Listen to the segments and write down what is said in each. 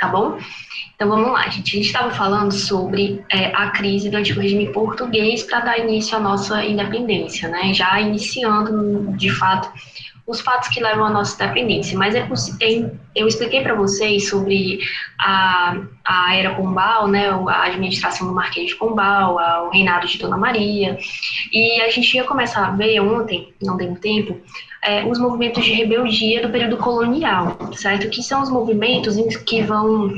tá bom? Então vamos lá, gente. A gente estava falando sobre a crise do antigo regime português para dar início à nossa independência, né? Já iniciando, de fato, os fatos que levam à nossa independência. Mas eu expliquei para vocês sobre a Era Pombal, né? A administração do Marquês de Pombal, o reinado de Dona Maria. E a gente ia começar a ver ontem, não deu tempo, os movimentos de rebeldia do período colonial, certo? Que são os movimentos que vão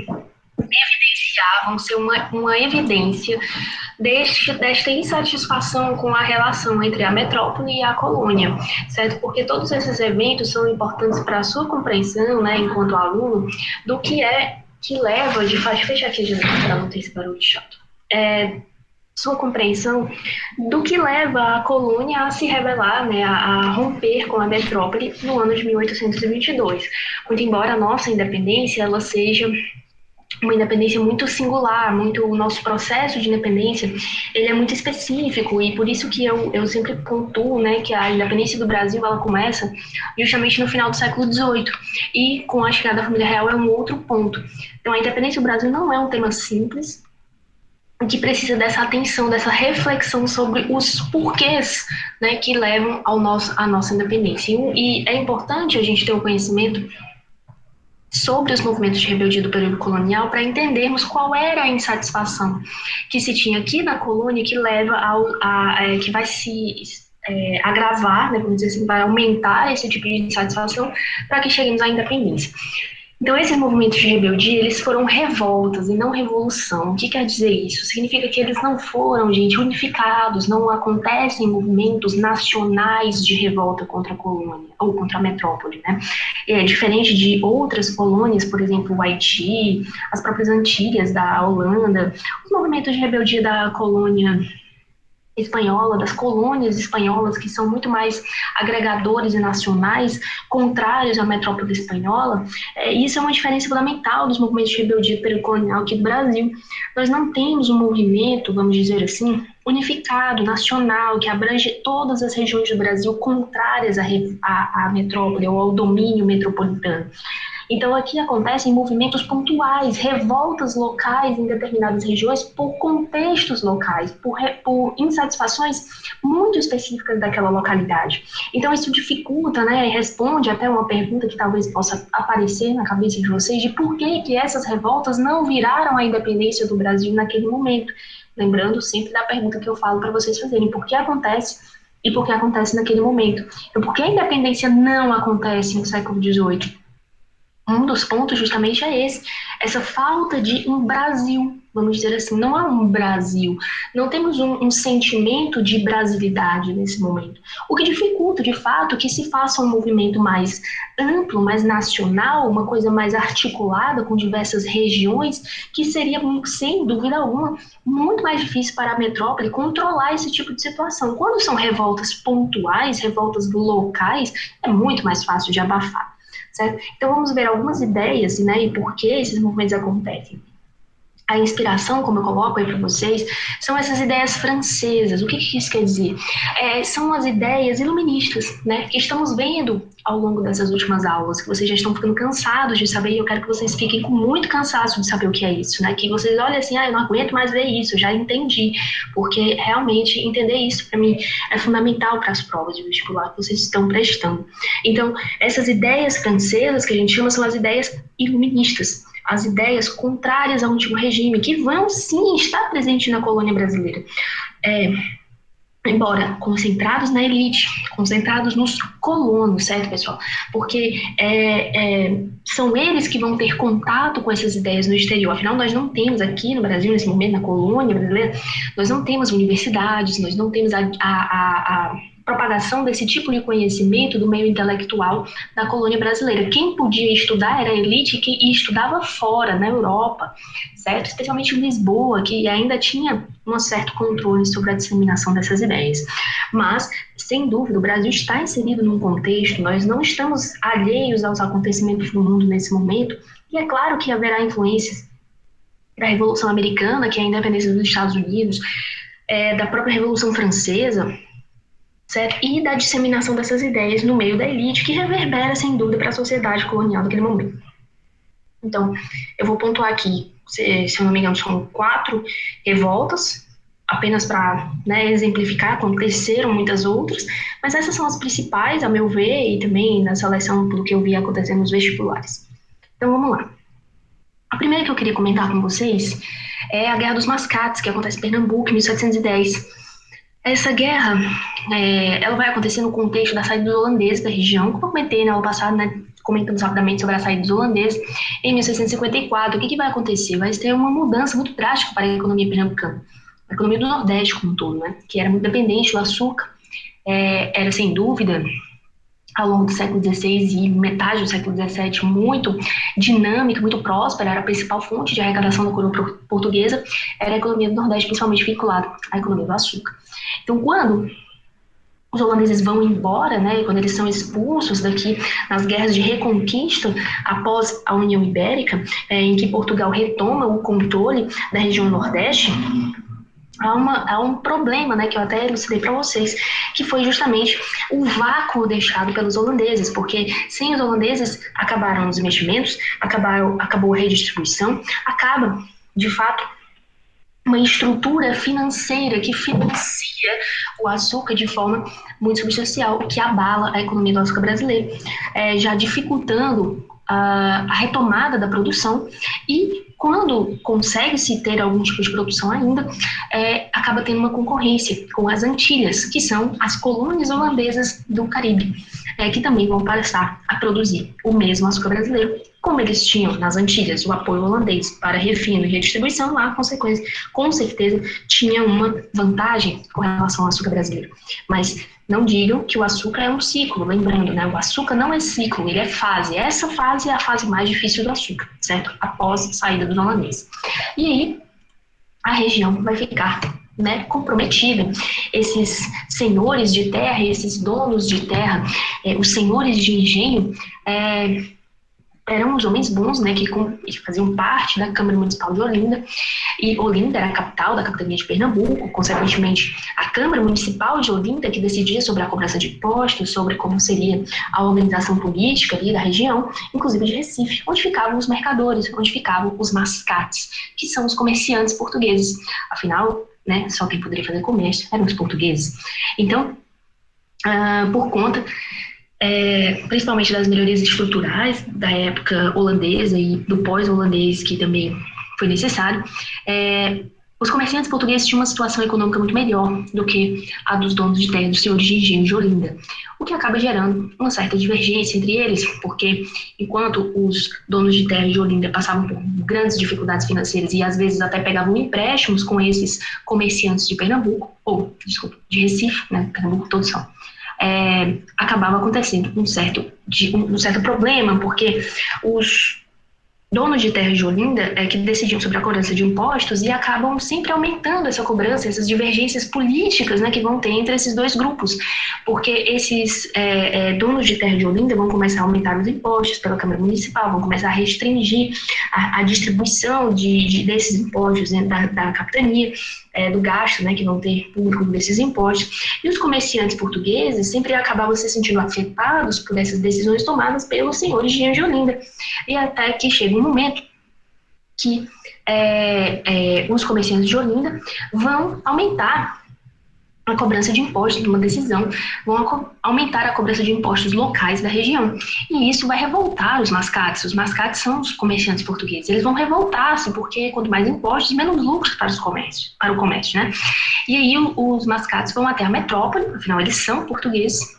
ser uma evidência desta insatisfação com a relação entre a metrópole e a colônia, certo? Porque todos esses eventos são importantes para a sua compreensão, né, enquanto aluno, do que leva, de fato, fecha aqui para não ter esse barulho chato, sua compreensão do que leva a colônia a se rebelar, né, a romper com a metrópole no ano de 1822. Muito embora a nossa independência ela seja uma independência muito singular, muito o nosso processo de independência, ele é muito específico e por isso que eu sempre pontuo, né, que a independência do Brasil ela começa justamente no final do século XVIII e com a chegada da família real é um outro ponto. Então a independência do Brasil não é um tema simples, que precisa dessa atenção, dessa reflexão sobre os porquês, né, que levam à nossa independência. E é importante a gente ter o conhecimento sobre os movimentos de rebeldia do período colonial para entendermos qual era a insatisfação que se tinha aqui na colônia que leva que vai se agravar, né, vamos dizer assim, vai aumentar esse tipo de insatisfação para que cheguemos à independência. Então, esses movimentos de rebeldia, eles foram revoltas e não revolução. O que quer dizer isso? Significa que eles não foram, gente, unificados, não acontecem movimentos nacionais de revolta contra a colônia, ou contra a metrópole, né? É diferente de outras colônias, por exemplo, o Haiti, as próprias Antilhas da Holanda, os movimentos de rebeldia da colônia espanhola, das colônias espanholas, que são muito mais agregadores e nacionais, contrários à metrópole espanhola, isso é uma diferença fundamental dos movimentos de rebeldia colonial aqui do Brasil. Nós não temos um movimento, vamos dizer assim, unificado, nacional, que abrange todas as regiões do Brasil contrárias à metrópole ou ao domínio metropolitano. Então, aqui acontecem movimentos pontuais, revoltas locais em determinadas regiões por contextos locais, por insatisfações muito específicas daquela localidade. Então, isso dificulta, né, e responde até uma pergunta que talvez possa aparecer na cabeça de vocês, de por que essas revoltas não viraram a independência do Brasil naquele momento. Lembrando sempre da pergunta que eu falo para vocês fazerem, por que acontece e por que acontece naquele momento. Então, por que a independência não acontece no século XVIII? Um dos pontos justamente é essa falta de um Brasil, vamos dizer assim, não há um Brasil, não temos um sentimento de brasilidade nesse momento, o que dificulta, de fato, que se faça um movimento mais amplo, mais nacional, uma coisa mais articulada com diversas regiões, que seria, sem dúvida alguma, muito mais difícil para a metrópole controlar esse tipo de situação. Quando são revoltas pontuais, revoltas locais, é muito mais fácil de abafar. Certo? Então vamos ver algumas ideias, né, e por que esses movimentos acontecem. A inspiração, como eu coloco aí para vocês, são essas ideias francesas. O que isso quer dizer? São as ideias iluministas, né, que estamos vendo ao longo dessas últimas aulas, que vocês já estão ficando cansados de saber, e eu quero que vocês fiquem com muito cansaço de saber o que é isso, né, que vocês olhem assim, eu não aguento mais ver isso, eu já entendi, porque realmente entender isso para mim é fundamental para as provas de vestibular que vocês estão prestando. Então, essas ideias francesas que a gente chama são as ideias iluministas, as ideias contrárias ao antigo regime, que vão sim estar presentes na colônia brasileira. Embora concentrados na elite, concentrados nos colonos, certo, pessoal? Porque são eles que vão ter contato com essas ideias no exterior. Afinal, nós não temos aqui no Brasil, nesse momento, na colônia brasileira, nós não temos universidades, nós não temos a propagação desse tipo de conhecimento do meio intelectual da colônia brasileira. Quem podia estudar era a elite e estudava fora, na Europa, certo? Especialmente em Lisboa, que ainda tinha um certo controle sobre a disseminação dessas ideias. Mas, sem dúvida, o Brasil está inserido num contexto, nós não estamos alheios aos acontecimentos do mundo nesse momento, e é claro que haverá influências da Revolução Americana, que é a independência dos Estados Unidos, da própria Revolução Francesa, certo? E da disseminação dessas ideias no meio da elite, que reverbera, sem dúvida, para a sociedade colonial daquele momento. Então, eu vou pontuar aqui, se eu não me engano, são 4 revoltas, apenas para, né, exemplificar, aconteceram muitas outras, mas essas são as principais, a meu ver, e também na seleção, pelo que eu vi acontecer nos vestibulares. Então, vamos lá. A primeira que eu queria comentar com vocês é a Guerra dos Mascates, que acontece em Pernambuco, em 1710. Essa guerra, ela vai acontecer no contexto da saída dos holandeses da região, como eu comentei no ano passado, né, comentando rapidamente sobre a saída dos holandeses, em 1654. O que vai acontecer? Vai ter uma mudança muito drástica para a economia pernambucana, a economia do Nordeste como um todo, né, que era muito dependente do açúcar, era sem dúvida ao longo do século XVI e metade do século XVII, muito dinâmica, muito próspera, era a principal fonte de arrecadação da coroa portuguesa, era a economia do Nordeste, principalmente vinculada à economia do açúcar. Então, quando os holandeses vão embora, né, quando eles são expulsos daqui nas guerras de reconquista após a União Ibérica, em que Portugal retoma o controle da região Nordeste, há um problema, né, que eu até elucidei para vocês, que foi justamente o vácuo deixado pelos holandeses, porque sem os holandeses acabaram os investimentos, acabou a redistribuição, acaba, de fato, uma estrutura financeira que financia o açúcar de forma muito substancial, o que abala a economia do açúcar brasileiro, já dificultando a retomada da produção e quando consegue-se ter algum tipo de produção ainda, acaba tendo uma concorrência com as Antilhas, que são as colônias holandesas do Caribe, que também vão passar a produzir o mesmo açúcar brasileiro. Como eles tinham nas Antilhas o apoio holandês para refino e redistribuição, lá, com certeza, tinha uma vantagem com relação ao açúcar brasileiro. Mas não digam que o açúcar é um ciclo, lembrando, né? O açúcar não é ciclo, ele é fase. Essa fase é a fase mais difícil do açúcar, certo? Após a saída dos holandeses. E aí, a região vai ficar, né, comprometida. Esses senhores de terra, esses donos de terra, os senhores de engenho, eram os homens bons, né, que faziam parte da Câmara Municipal de Olinda, e Olinda era a capital da capitania de Pernambuco, consequentemente a Câmara Municipal de Olinda, que decidia sobre a cobrança de impostos, sobre como seria a organização política ali da região, inclusive de Recife, onde ficavam os mercadores, onde ficavam os mascates, que são os comerciantes portugueses. Afinal, né, só quem poderia fazer comércio eram os portugueses. Então, por conta principalmente das melhorias estruturais da época holandesa e do pós-holandês, que também foi necessário, os comerciantes portugueses tinham uma situação econômica muito melhor do que a dos donos de terra, dos senhores de engenho de Olinda, o que acaba gerando uma certa divergência entre eles, porque enquanto os donos de terra de Olinda passavam por grandes dificuldades financeiras e às vezes até pegavam empréstimos com esses comerciantes de Pernambuco, de Recife, né, Pernambuco todos são, acabava acontecendo um certo problema, porque os donos de terras de Olinda que decidiam sobre a cobrança de impostos e acabam sempre aumentando essa cobrança, essas divergências políticas, né, que vão ter entre esses dois grupos, porque esses donos de terra de Olinda vão começar a aumentar os impostos pela Câmara Municipal, vão começar a restringir a distribuição desses impostos dentro da capitania, do gasto, né, que vão ter público desses impostos, e os comerciantes portugueses sempre acabavam se sentindo afetados por essas decisões tomadas pelos senhores de engenho de Olinda, e até que chega um momento que os comerciantes de Olinda vão aumentar a cobrança de impostos, uma decisão, vão aumentar a cobrança de impostos locais da região. E isso vai revoltar os mascates. Os mascates são os comerciantes portugueses. Eles vão revoltar-se, porque quanto mais impostos, menos lucros para o comércio, né? E aí os mascates vão até a metrópole, afinal eles são portugueses,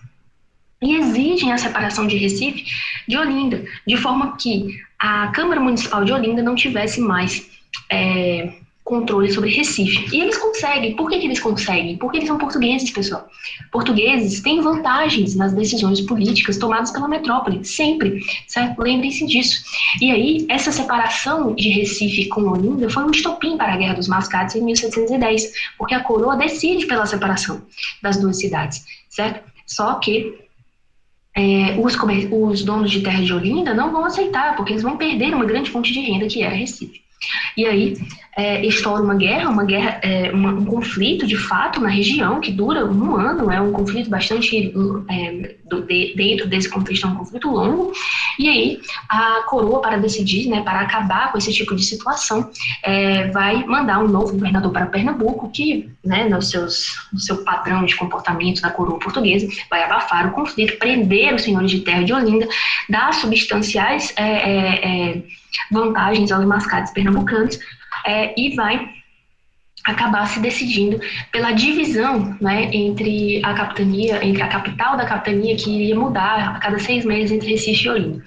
e exigem a separação de Recife de Olinda, de forma que a Câmara Municipal de Olinda não tivesse mais controle sobre Recife. E eles conseguem. Por que eles conseguem? Porque eles são portugueses, pessoal. Portugueses têm vantagens nas decisões políticas tomadas pela metrópole, sempre, certo? Lembrem-se disso. E aí, essa separação de Recife com Olinda foi um estopim para a Guerra dos Mascates em 1710, porque a coroa decide pela separação das duas cidades, certo? Só que os donos de terra de Olinda não vão aceitar, porque eles vão perder uma grande fonte de renda que era Recife. E aí, estoura um conflito de fato na região que dura um ano, é um conflito bastante, dentro desse contexto, é um conflito longo, e aí a coroa, para decidir, né, para acabar com esse tipo de situação, vai mandar um novo governador para Pernambuco, que, né, no seu padrão de comportamento da coroa portuguesa, vai abafar o conflito, prender os senhores de terra de Olinda, dar substanciais vantagens aos mascates pernambucanos, e vai acabar se decidindo pela divisão, né, entre a capitania, entre a capital da capitania, que iria mudar a cada 6 meses entre Recife e Olinda.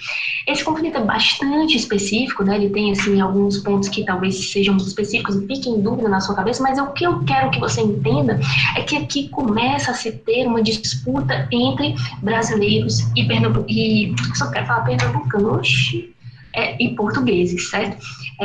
Esse conflito é bastante específico, né, ele tem assim alguns pontos que talvez sejam específicos e fiquem em dúvida na sua cabeça, mas o que eu quero que você entenda é que aqui começa a se ter uma disputa entre brasileiros só quero falar pernambucanos, e portugueses, certo?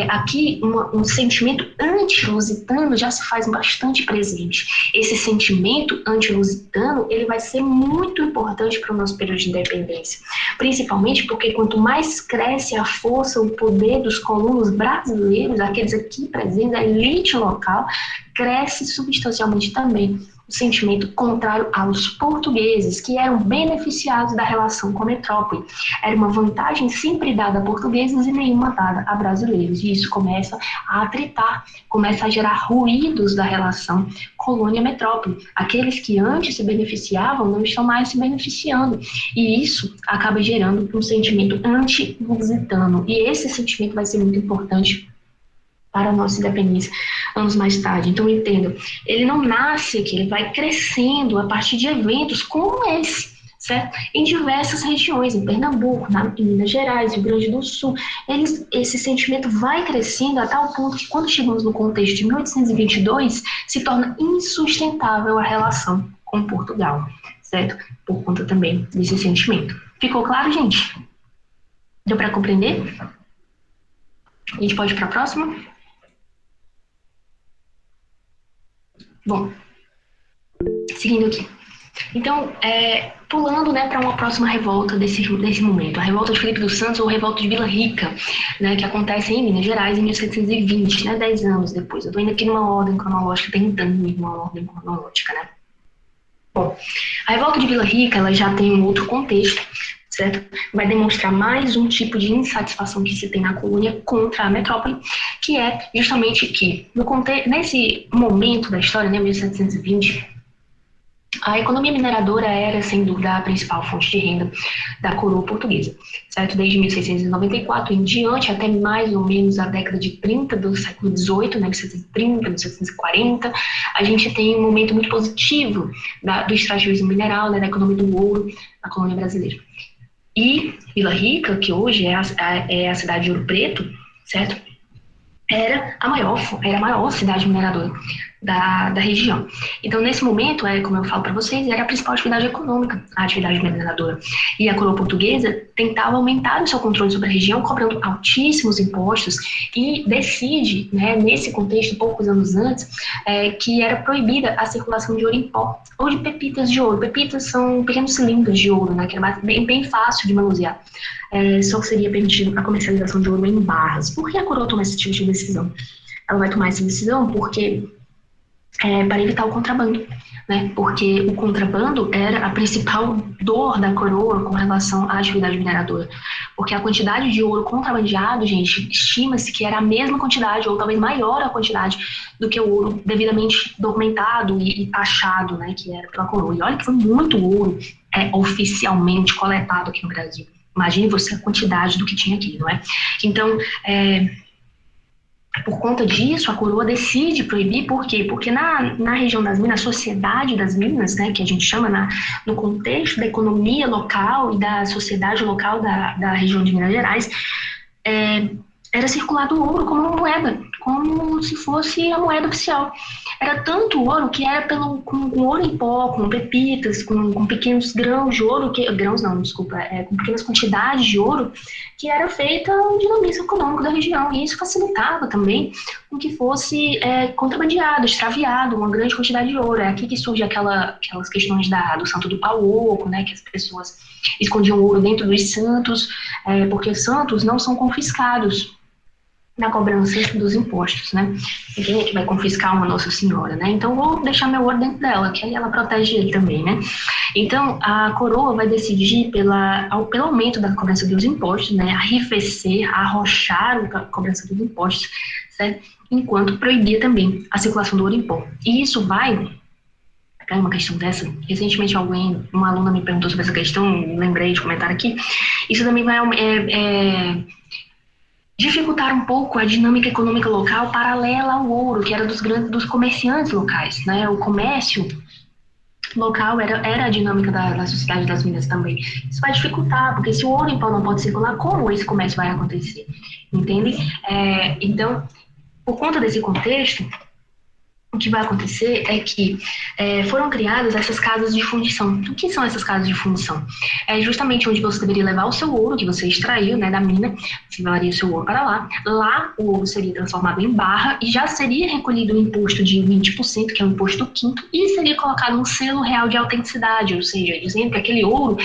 Aqui, um sentimento anti-lusitano já se faz bastante presente. Esse sentimento anti-lusitano, ele vai ser muito importante para o nosso período de independência, principalmente porque quanto mais cresce a força, o poder dos colonos brasileiros, aqueles aqui presentes, a elite local, cresce substancialmente também o sentimento contrário aos portugueses, que eram beneficiados da relação com a metrópole. Era uma vantagem sempre dada a portugueses e nenhuma dada a brasileiros. E isso começa a atritar, começa a gerar ruídos da relação colônia-metrópole. Aqueles que antes se beneficiavam não estão mais se beneficiando. E isso acaba gerando um sentimento anti-lusitano. E esse sentimento vai ser muito importante para a nossa independência anos mais tarde. Então, entenda, ele não nasce aqui, ele vai crescendo a partir de eventos como esse, certo? Em diversas regiões, em Pernambuco, em Minas Gerais, Rio Grande do Sul, esse sentimento vai crescendo a tal ponto que, quando chegamos no contexto de 1822, se torna insustentável a relação com Portugal, certo? Por conta também desse sentimento. Ficou claro, gente? Deu para compreender? A gente pode ir para a próxima? Bom, seguindo aqui. Então, pulando, né, para uma próxima revolta desse momento, a revolta de Felipe dos Santos ou a revolta de Vila Rica, né, que acontece em Minas Gerais em 1720, né, 10 anos depois. Eu estou indo aqui numa ordem cronológica, tentando ir numa ordem cronológica, né. Bom, a revolta de Vila Rica, ela já tem um outro contexto, certo? Vai demonstrar mais um tipo de insatisfação que se tem na colônia contra a metrópole, que é justamente que, nesse momento da história, né, 1720, a economia mineradora era, sem dúvida, a principal fonte de renda da coroa portuguesa, certo? Desde 1694 em diante, até mais ou menos a década de 30 do século XVIII, né, 1730, 1740, a gente tem um momento muito positivo do extrativismo mineral, né, da economia do ouro na colônia brasileira. E Vila Rica, que hoje é a cidade de Ouro Preto, certo? Era a maior cidade mineradora da região. Então, nesse momento, como eu falo para vocês, era a principal atividade econômica, a atividade mineradora. E a coroa portuguesa tentava aumentar o seu controle sobre a região, cobrando altíssimos impostos, e decide, né, nesse contexto, poucos anos antes, que era proibida a circulação de ouro em pó, ou de pepitas de ouro. Pepitas são pequenos cilindros de ouro, né, que era bem fácil de manusear. Só seria permitido a comercialização de ouro em barras. Por que a coroa toma esse tipo de decisão? Ela vai tomar essa decisão porque para evitar o contrabando, né? Porque o contrabando era a principal dor da coroa com relação à atividade mineradora. Porque a quantidade de ouro contrabandeado, gente, estima-se que era a mesma quantidade, ou talvez maior a quantidade, do que o ouro devidamente documentado e taxado, né? Que era pela coroa. E olha que foi muito ouro oficialmente coletado aqui no Brasil. Imagine você a quantidade do que tinha aqui, não é? Então, por conta disso, a coroa decide proibir, por quê? Porque na região das minas, na sociedade das minas, né, que a gente chama no contexto da economia local e da sociedade local da região de Minas Gerais, era circulado o ouro como uma moeda, como se fosse a moeda oficial. Era tanto ouro que era com ouro em pó, com pepitas, com pequenos grãos de ouro, com pequenas quantidades de ouro, que era feita um dinamismo econômico da região. E isso facilitava também com que fosse contrabandeado, extraviado, uma grande quantidade de ouro. É aqui que surge aquelas questões do santo do pau oco, né, que as pessoas escondiam ouro dentro dos santos, porque santos não são confiscados. na cobrança dos impostos, né? E quem é que vai confiscar uma Nossa Senhora, né? Então vou deixar meu ouro dentro dela, que aí ela protege ele também, né? Então a coroa vai decidir pelo aumento da cobrança dos impostos, né? Arrefecer, arrochar a cobrança dos impostos, certo? Enquanto proibir também a circulação do ouro em pó. E isso vai uma questão dessa. Recentemente uma aluna me perguntou sobre essa questão, lembrei de comentar aqui. Isso também vai dificultar um pouco a dinâmica econômica local paralela ao ouro, que era dos comerciantes locais, né? O comércio local era a dinâmica da sociedade das minas também. Isso vai dificultar, porque se o ouro em pó não pode circular, como esse comércio vai acontecer? Entende? Então, por conta desse contexto, o que vai acontecer é que foram criadas essas casas de fundição. O que são essas casas de fundição? É justamente onde você deveria levar o seu ouro que você extraiu, né, da mina, você levaria o seu ouro para lá. Lá o ouro seria transformado em barra e já seria recolhido o imposto de 20%, que é o imposto quinto, e seria colocado um selo real de autenticidade, ou seja, dizendo que aquele ouro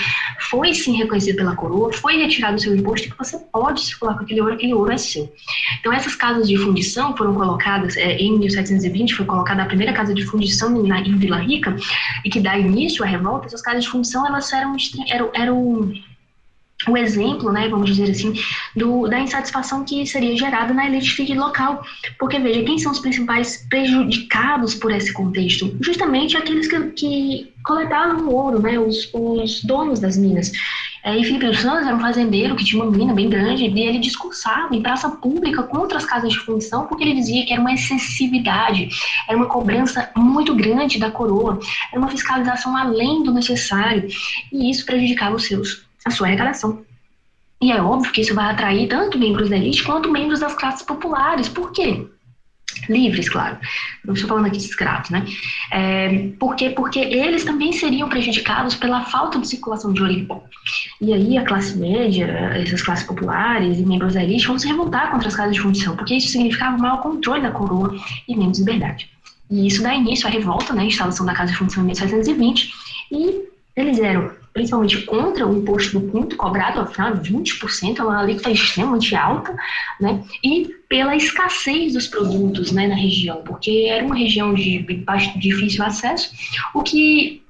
foi sim reconhecido pela coroa, foi retirado o seu imposto e que você pode circular com aquele ouro é seu. Então essas casas de fundição foram colocadas, em 1720 foi colocada a primeira casa de fundição em Vila Rica, e que dá início à revolta. Essas casas de fundição, elas eram o exemplo, né, vamos dizer assim, da insatisfação que seria gerada na elite local. Porque, veja, quem são os principais prejudicados por esse contexto? Justamente aqueles que coletavam o ouro, né, os donos das minas. E Felipe dos Santos era um fazendeiro que tinha uma mina bem grande e ele discursava em praça pública contra as casas de fundição porque ele dizia que era uma excessividade, era uma cobrança muito grande da coroa, era uma fiscalização além do necessário e isso prejudicava a sua arrecadação. E é óbvio que isso vai atrair tanto membros da elite quanto membros das classes populares. Por quê? Livres, claro. Não estou falando aqui de escravos, né? Por quê? Porque eles também seriam prejudicados pela falta de circulação de ouro em pó. E aí a classe média, essas classes populares e membros da elite vão se revoltar contra as casas de fundição, porque isso significava o maior controle da coroa e menos liberdade. E isso dá início à revolta, né? A instalação da casa de fundição em 1720, e eles eram principalmente contra o imposto do quinto cobrado, afinal, 20%, é uma alíquota extremamente alta, né? E pela escassez dos produtos, né, na região, porque era uma região de difícil acesso, o que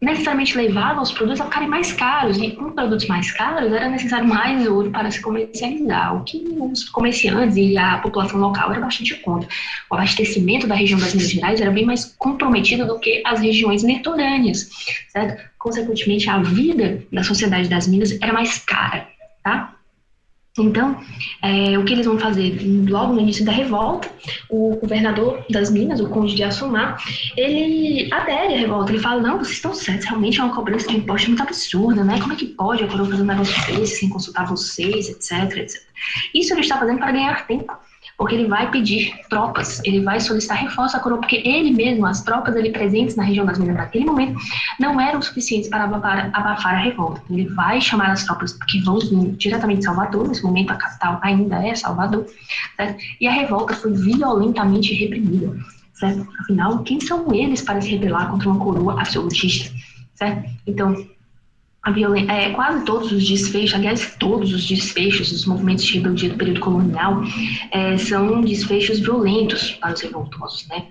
necessariamente levava os produtos a ficarem mais caros, e com produtos mais caros era necessário mais ouro para se comercializar, o que os comerciantes e a população local era bastante contra. O abastecimento da região das Minas Gerais era bem mais comprometido do que as regiões litorâneas, certo? Consequentemente, a vida da sociedade das minas era mais cara, tá? Então, o que eles vão fazer? Logo no início da revolta, o governador das Minas, o conde de Assumar, ele adere à revolta. Ele fala, não, vocês estão certos, realmente é uma cobrança de imposto muito absurda, né? Como é que pode a coroa fazer um negócio desse sem consultar vocês, etc, etc. Isso ele está fazendo para ganhar tempo, porque ele vai pedir tropas, ele vai solicitar reforço à coroa, porque ele mesmo, as tropas ali presentes na região das Minas naquele momento, não eram suficientes para abafar a revolta. Ele vai chamar as tropas que vão vir diretamente de Salvador, nesse momento a capital ainda é Salvador, certo? E a revolta foi violentamente reprimida, certo? Afinal, quem são eles para se rebelar contra uma coroa absolutista, certo? Então, quase todos os desfechos, aliás, todos os desfechos dos movimentos de rebeldia do período colonial são desfechos violentos para os revoltosos, né?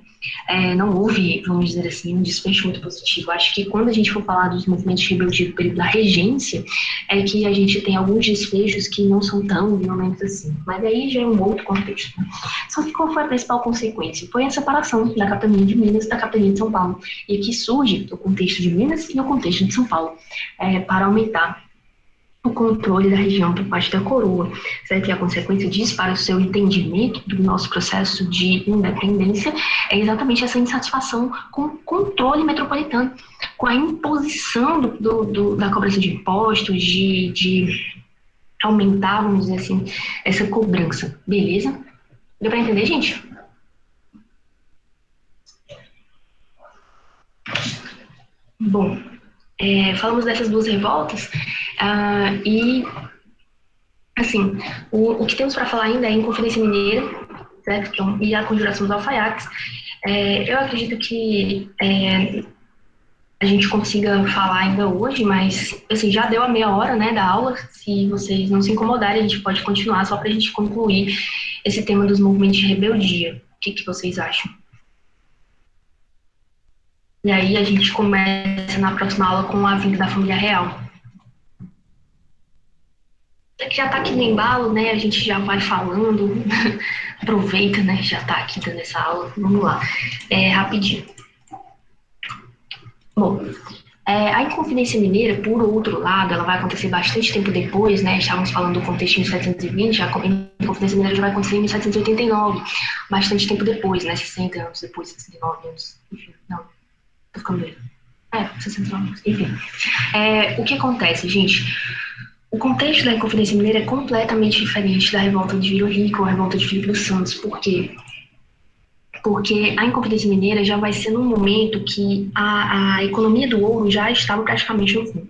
Não houve, vamos dizer assim, um desfecho muito positivo. Acho que quando a gente for falar dos movimentos de rebeldia do período da regência, é que a gente tem alguns desfechos que não são tão violentos assim. Mas aí já é um outro contexto, né? Só que qual foi a principal consequência? Foi a separação da capitania de Minas da capitania de São Paulo. E aqui surge o contexto de Minas e o contexto de São Paulo, para aumentar o controle da região por parte da coroa, certo? E a consequência disso, para o seu entendimento do nosso processo de independência, é exatamente essa insatisfação com o controle metropolitano, com a imposição da cobrança de impostos, de aumentar, vamos dizer assim, essa cobrança. Beleza? Deu para entender, gente? Bom, falamos dessas duas revoltas, e, assim, o que temos para falar ainda é a Inconfidência Mineira, certo? Então, e a Conjuração dos Alfaiates. Eu acredito que a gente consiga falar ainda hoje, mas, assim, já deu a meia hora, né, da aula. Se vocês não se incomodarem, a gente pode continuar só para a gente concluir esse tema dos movimentos de rebeldia. O que vocês acham? E aí a gente começa na próxima aula com a vinda da família real. Já está aqui no embalo, né? A gente já vai falando, aproveita, né? Já está aqui dando essa aula. Vamos lá, rapidinho. Bom, a Inconfidência Mineira, por outro lado, ela vai acontecer bastante tempo depois, né? Estávamos falando do contexto em 1720, a Inconfidência Mineira já vai acontecer em 1789, bastante tempo depois, né? 60 anos depois, 69 anos, enfim, não, tô ficando doido. 69 anos, enfim. O que acontece, gente? O contexto da Inconfidência Mineira é completamente diferente da revolta de Vila Rica ou a revolta de Filipe dos Santos. Por quê? Porque a Inconfidência Mineira já vai ser num momento que a economia do ouro já estava praticamente no fim.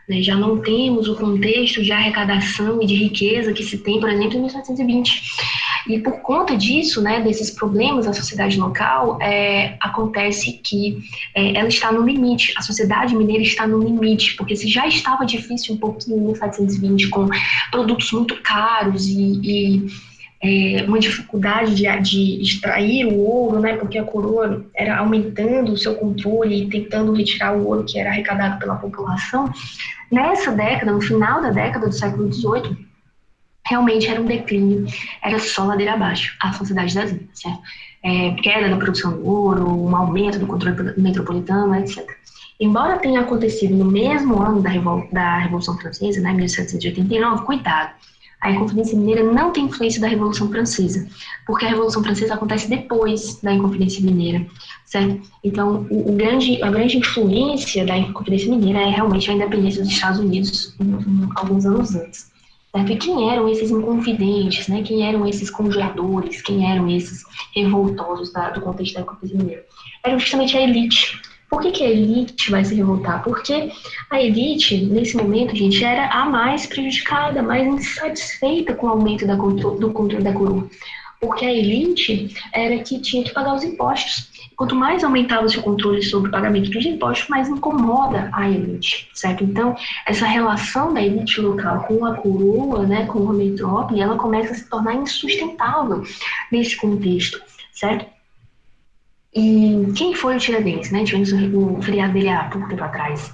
Né? Já não temos o contexto de arrecadação e de riqueza que se tem, por exemplo, em 1720. E por conta disso, né, desses problemas da sociedade local, acontece que ela está no limite, a sociedade mineira está no limite, porque se já estava difícil um pouquinho em 1720, com produtos muito caros e uma dificuldade de extrair o ouro, né, porque a coroa era aumentando o seu controle e tentando retirar o ouro que era arrecadado pela população. Nessa década, no final da década do século XVIII, realmente era um declínio, era só ladeira abaixo, a sociedade das minas, certo? Queda da produção do ouro, um aumento do controle metropolitano, etc. Embora tenha acontecido no mesmo ano da Revolução Francesa, né, 1789, cuidado, a Inconfidência Mineira não tem influência da Revolução Francesa, porque a Revolução Francesa acontece depois da Inconfidência Mineira, certo? Então, a grande influência da Inconfidência Mineira é realmente a independência dos Estados Unidos alguns anos antes. Certo? E quem eram esses inconfidentes, né? Quem eram esses congeladores, quem eram esses revoltosos do contexto da Inconfidência Mineira? Era justamente a elite. Por que a elite vai se revoltar? Porque a elite, nesse momento, gente, era a mais prejudicada, mais insatisfeita com o aumento do controle da coroa. Porque a elite era que tinha que pagar os impostos. Quanto mais aumentava o seu controle sobre o pagamento dos impostos, mais incomoda a elite, certo? Então, essa relação da elite local com a coroa, né, com a metrópole, ela começa a se tornar insustentável nesse contexto, certo? E quem foi o Tiradentes, né? Tivemos o feriado dele há pouco tempo atrás.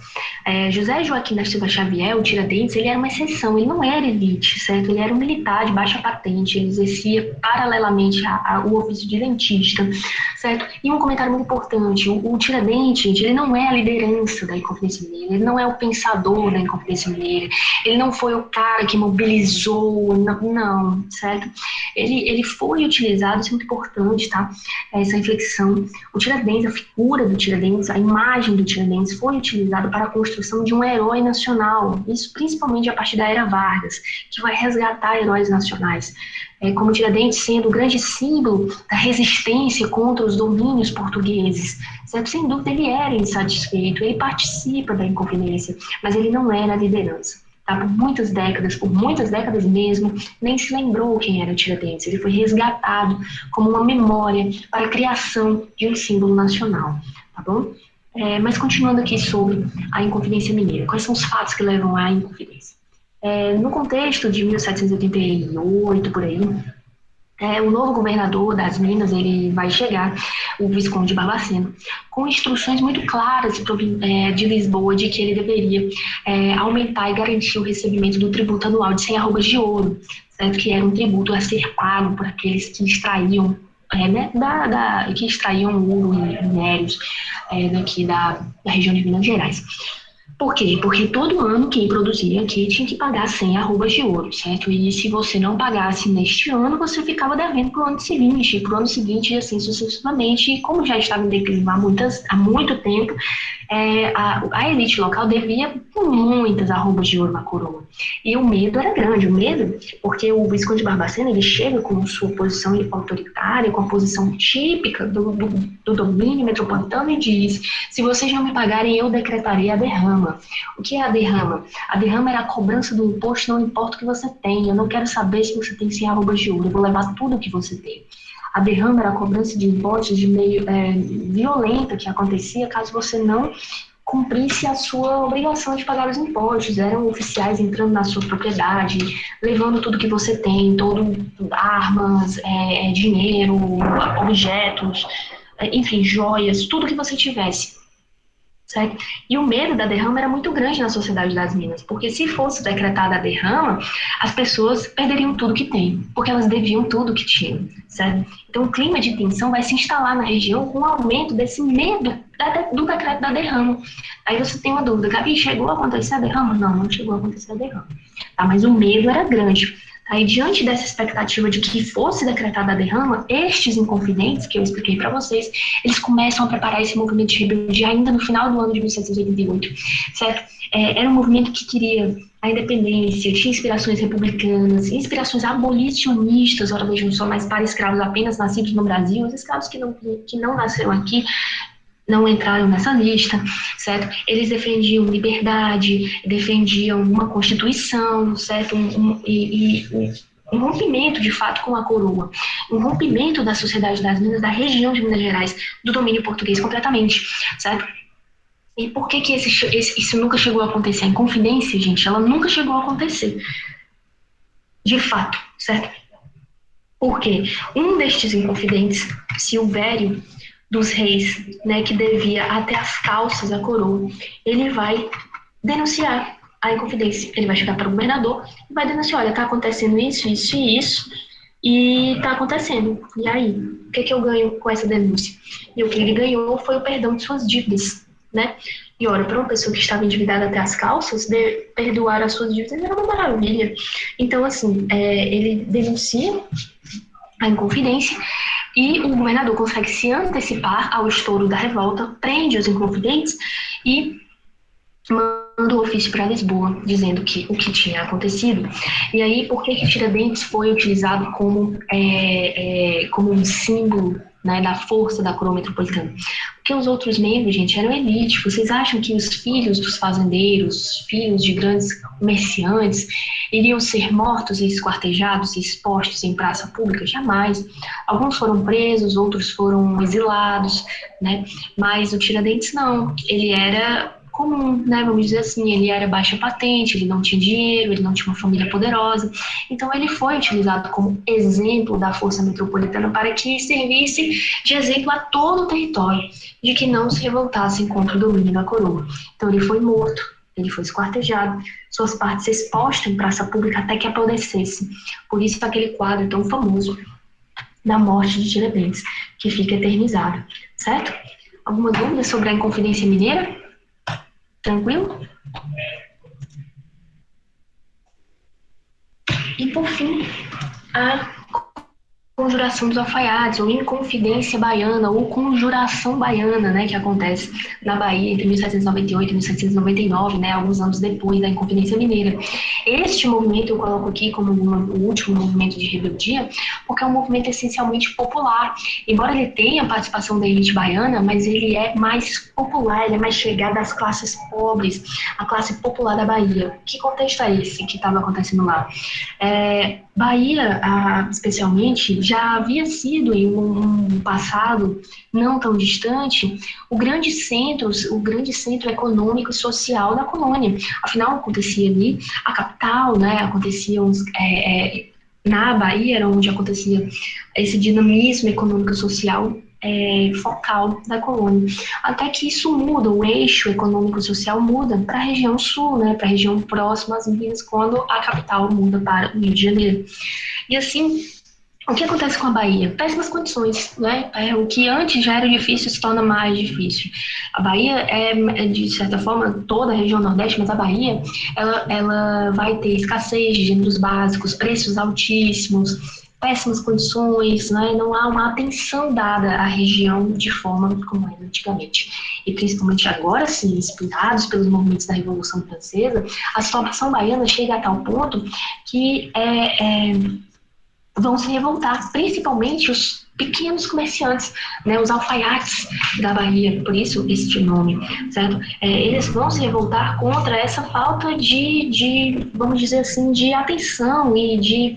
José Joaquim da Silva Xavier, o Tiradentes, ele era uma exceção, ele não era elite, certo? Ele era um militar de baixa patente, ele exercia paralelamente o ofício de dentista, certo? E um comentário muito importante, o Tiradentes, ele não é a liderança da Inconfidência Mineira, ele não é o pensador da Inconfidência Mineira, ele não foi o cara que mobilizou, não, certo? Ele foi utilizado, isso é muito importante, tá? Essa reflexão. O Tiradentes, a figura do Tiradentes, a imagem do Tiradentes foi utilizada para a construção de um herói nacional, isso principalmente a partir da Era Vargas, que vai resgatar heróis nacionais, como Tiradentes sendo o grande símbolo da resistência contra os domínios portugueses. Certo? Sem dúvida ele era insatisfeito, ele participa da Inconfidência, mas ele não era a liderança. Tá? Por muitas décadas mesmo, nem se lembrou quem era o Tiradentes. Ele foi resgatado como uma memória para a criação de um símbolo nacional. Tá bom? Mas continuando aqui sobre a Inconfidência Mineira, quais são os fatos que levam à Inconfidência? No contexto de 1788, por aí, o novo governador das Minas, ele vai chegar, o Visconde Barbacena, com instruções muito claras de Lisboa de que ele deveria aumentar e garantir o recebimento do tributo anual de 100 arrobas de ouro, certo? Que era um tributo a ser pago por aqueles que extraíam que extraíam ouro e minérios daqui da região de Minas Gerais. Por quê? Porque todo ano quem produzia aqui tinha que pagar 100 arrobas de ouro, certo? E se você não pagasse neste ano, você ficava devendo para o ano seguinte e assim sucessivamente. E como já estava em declínio há muito tempo, a elite local devia muitas arrobas de ouro na coroa. E o medo era grande, porque o Visconde Barbacena, ele chega com sua posição autoritária, com a posição típica do domínio metropolitano e diz: se vocês não me pagarem, eu decretarei a derrama. O que é a derrama? A derrama era a cobrança do imposto, não importa o que você tem, eu não quero saber se você tem 100 arrobas de ouro, eu vou levar tudo o que você tem. A derrama era a cobrança de impostos de meio violenta que acontecia caso você não cumprisse a sua obrigação de pagar os impostos. Eram oficiais entrando na sua propriedade, levando tudo que você tem, armas, dinheiro, objetos, enfim, joias, tudo que você tivesse. Certo? E o medo da derrama era muito grande na sociedade das Minas, porque se fosse decretada a derrama, as pessoas perderiam tudo que têm, porque elas deviam tudo que tinham, certo? Então o clima de tensão vai se instalar na região com o aumento desse medo do decreto da derrama. Aí você tem uma dúvida, Gabi, chegou a acontecer a derrama? Não, não chegou a acontecer a derrama. Tá? Mas o medo era grande. Aí, diante dessa expectativa de que fosse decretada a derrama, estes inconfidentes, que eu expliquei para vocês, eles começam a preparar esse movimento de rebeldia ainda no final do ano de 1788, certo? Era um movimento que queria a independência, tinha inspirações republicanas, inspirações abolicionistas, ora vejam só, mas para escravos apenas nascidos no Brasil, os escravos que não nasceram aqui, não entraram nessa lista, certo? Eles defendiam liberdade, defendiam uma constituição, certo? Um rompimento, de fato, com a coroa, um rompimento da sociedade das Minas, da região de Minas Gerais, do domínio português completamente, certo? E por que isso nunca chegou a acontecer? A Inconfidência, gente, ela nunca chegou a acontecer, de fato, certo? Porque um destes inconfidentes, Silvério, dos reis, né, que devia até as calças a coroa, ele vai denunciar a Inconfidência. Ele vai chegar para o governador e vai denunciar, olha, está acontecendo isso, isso e isso, e está acontecendo. E aí, o que eu ganho com essa denúncia? E o que ele ganhou foi o perdão de suas dívidas, né? E olha, para uma pessoa que estava endividada até as calças, perdoar as suas dívidas era uma maravilha. Então, assim, ele denuncia a Inconfidência e o governador consegue se antecipar ao estouro da revolta, prende os inconfidentes e manda o ofício para Lisboa, dizendo o que tinha acontecido. E aí, por que Tiradentes foi utilizado como um símbolo, né, da força da coroa metropolitana? Porque os outros membros, gente, eram elite. Vocês acham que os filhos dos fazendeiros, filhos de grandes comerciantes, iriam ser mortos e esquartejados e expostos em praça pública? Jamais. Alguns foram presos, outros foram exilados, né? Mas o Tiradentes não. Ele era comum, né? Vamos dizer assim, ele era baixa patente, ele não tinha dinheiro, ele não tinha uma família poderosa. Então ele foi utilizado como exemplo da força metropolitana para que servisse de exemplo a todo o território, de que não se revoltassem contra o domínio da coroa. Então ele foi morto, ele foi esquartejado, suas partes expostas em praça pública até que apodrecesse. Por isso aquele quadro tão famoso da morte de Tiradentes, que fica eternizado, certo? Alguma dúvida sobre a Inconfidência Mineira? Tranquilo? E por fim, a conjuração dos alfaiates, ou Inconfidência Baiana, ou Conjuração Baiana, né, que acontece na Bahia entre 1798 e 1799, né, alguns anos depois da Inconfidência Mineira. Este movimento eu coloco aqui como o último movimento de rebeldia, porque é um movimento essencialmente popular. Embora ele tenha a participação da elite baiana, mas ele é mais popular, ele é mais chegado às classes pobres, a classe popular da Bahia. Que contexto é esse que estava acontecendo lá? Bahia, especialmente, já havia sido em um passado não tão distante o grande centro econômico e social da colônia. Afinal, acontecia ali a capital, né? Na Bahia era onde acontecia esse dinamismo econômico e social focal da colônia. Até que isso muda, o eixo econômico e social muda para a região sul, né, para a região próxima às Minas, quando a capital muda para o Rio de Janeiro. E assim, o que acontece com a Bahia? Péssimas condições, né? O que antes já era difícil se torna mais difícil. A Bahia de certa forma, toda a região Nordeste, mas a Bahia, ela vai ter escassez de gêneros básicos, preços altíssimos, péssimas condições, né? Não há uma atenção dada à região de forma como era antigamente. E principalmente agora, sim, inspirados pelos movimentos da Revolução Francesa, a situação baiana chega a tal ponto que vão se revoltar, principalmente os pequenos comerciantes, né, os alfaiates da Bahia, por isso este nome, certo? Eles vão se revoltar contra essa falta vamos dizer assim, de atenção e de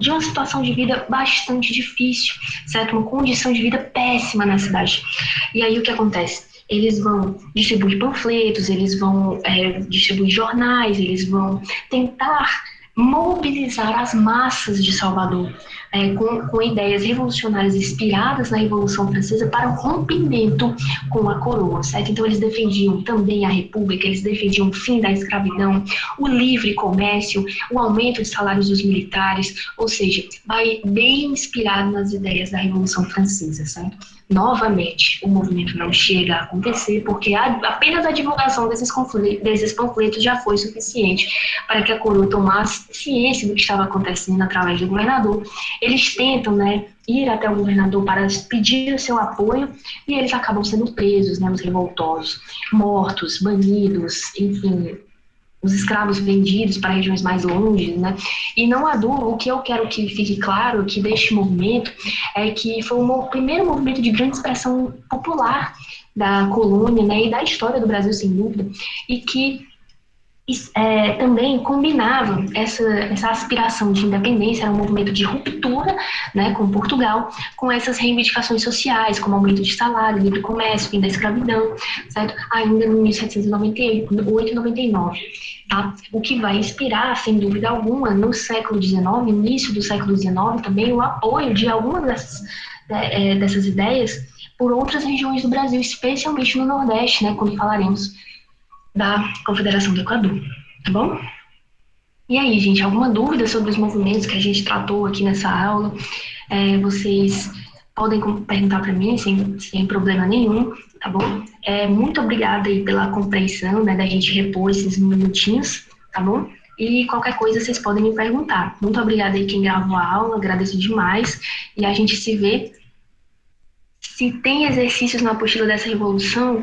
uma situação de vida bastante difícil, certo? Uma condição de vida péssima na cidade. E aí o que acontece? eles vão distribuir panfletos, eles vão distribuir jornais, eles vão tentar mobilizar as massas de Salvador com ideias revolucionárias inspiradas na Revolução Francesa para o rompimento com a coroa, certo? Então eles defendiam também a república, eles defendiam o fim da escravidão, o livre comércio, o aumento de salários dos militares, ou seja, vai bem inspirado nas ideias da Revolução Francesa, certo? Novamente, o movimento não chega a acontecer porque apenas a divulgação desses panfletos já foi suficiente para que a coroa tomasse ciência do que estava acontecendo através do governador. Eles tentam, né, ir até o governador para pedir o seu apoio e eles acabam sendo presos, né, os revoltosos, mortos, banidos, enfim, os escravos vendidos para regiões mais longe, né? E não há dúvida, o que eu quero que fique claro aqui deste movimento é que foi o primeiro movimento de grande expressão popular da colônia, né, e da história do Brasil, sem dúvida, e que também combinava essa aspiração de independência, era um movimento de ruptura, né, com Portugal, com essas reivindicações sociais, como aumento de salário, livre comércio, fim da escravidão, certo? Ainda no 1798 e 99. Tá? O que vai inspirar, sem dúvida alguma, no século XIX, início do século XIX, também o apoio de algumas dessas ideias por outras regiões do Brasil, especialmente no Nordeste, né, quando falaremos da Confederação do Equador, tá bom? E aí, gente, alguma dúvida sobre os movimentos que a gente tratou aqui nessa aula? Vocês podem perguntar para mim sem problema nenhum, tá bom? Muito obrigada aí pela compreensão, né, da gente repor esses minutinhos, tá bom? E qualquer coisa vocês podem me perguntar. Muito obrigada aí quem gravou a aula, agradeço demais. E a gente se vê. Se tem exercícios na apostila dessa revolução,